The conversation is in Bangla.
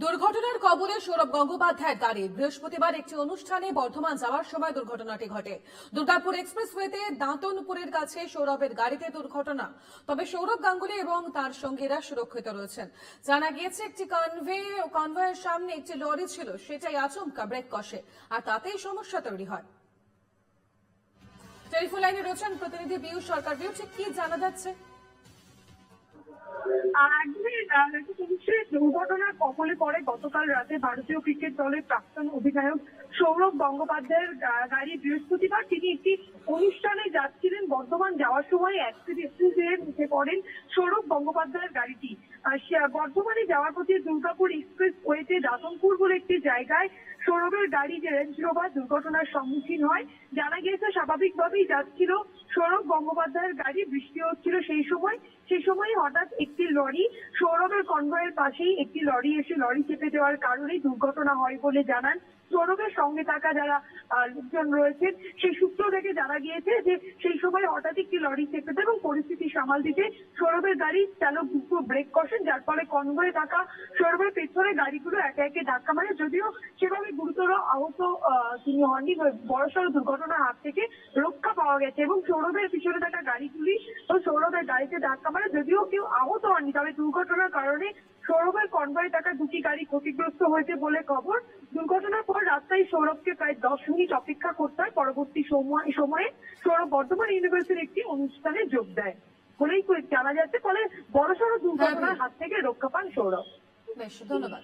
দুর্ঘটনার কবলে সৌরভ গঙ্গোপাধ্যায়ের গাড়ি বৃহস্পতিবার একটি অনুষ্ঠানে বর্ধমান যাওয়ার সময় দুর্ঘটনাটি ঘটে। দুর্গাপুর এক্সপ্রেসওয়েতে দাঁতনপুরের কাছে সৌরভের গাড়িতে দুর্ঘটনা। তবে সৌরভ গাঙ্গুলি এবং তার সঙ্গীরা সুরক্ষিত রয়েছেন। জানা গিয়েছে একটি কনভয়ের সামনে একটি লরি ছিল, সেটাই আচমকা ব্রেক কষে আর তাতেই সমস্যা তৈরি হয়। টেলিফোন লাইনে রয়েছেন প্রতিনিধি পিয়ুষ সরকার। পিয়ুষ, কি জানা যাচ্ছে? দুর্ঘটনার কবলে পড়ে গতকাল রাতে ভারতীয় ক্রিকেট দলের প্রাক্তন অধিনায়ক সৌরভ গঙ্গোপাধ্যায়ের গাড়ি। বৃহস্পতিবার তিনি একটি অনুষ্ঠানে যাচ্ছিলেন। বর্ধমান যাওয়ার সময় অ্যাক্সিডেন্টে উঠে পড়েন সৌরভ গঙ্গোপাধ্যায়ের গাড়িটি। বর্ধমানে যাওয়ার পথে দুর্গাপুর এক্সপ্রেস ওয়েতে দাতনপুর বলে একটি জায়গায় সৌরভের গাড়ি যে রেঞ্জ রোভার দুর্ঘটনার সম্মুখীন হয়। জানা গিয়েছে স্বাভাবিকভাবেই যাচ্ছিল সৌরভ গঙ্গোপাধ্যায়ের গাড়ি, বৃষ্টি হচ্ছিল সেই সময় হঠাৎ একটি লরি সৌরভের কনভয়ের পাশেই একটি লরি এসে লরি চেপে দেওয়ার কারণে দুর্ঘটনা হয় বলে জানান সৌরভের সঙ্গে থাকা যারা লোকজন রয়েছেন। সেই সূত্র থেকে জানা গিয়েছে যে সেই সময় হঠাৎ একটি লরি চেপে দেয় এবং পরিস্থিতি সামাল দিতে সৌরভের গাড়ির চালক দ্রুত ব্রেক কষেন, যার ফলে কনভয়ে থাকা সৌরভের পেছনে গাড়িগুলো একে একে ধাক্কা মারে। যদিও সেভাবে গুরুতর আহত তিনি হননি, বড়সড় দুর্ঘটনার হাত থেকে রক্ষা পাওয়া গেছে এবং সৌরভের পিছনে থাকা গাড়িগুলি ও সৌরভের গাড়িতে ধাক্কা মারে। যদিও কেউ আহত হননি, তবে দুর্ঘটনার কারণে সৌরভের কনভয়ে থাকা দুটি গাড়ি ক্ষতিগ্রস্ত হয়েছে বলে খবর। দুর্ঘটনার পর রাস্তায় সৌরভকে প্রায় 10 মিনিট অপেক্ষা করতে হয়। পরবর্তী সময়ে সৌরভ বর্ধমান ইউনিভার্সিটির একটি অনুষ্ঠানে যোগ দেয় বলেই জানা যাচ্ছে। ফলে বড়সড় দুর্ঘটনার হাত থেকে রক্ষা পান সৌরভ। বেশ, ধন্যবাদ।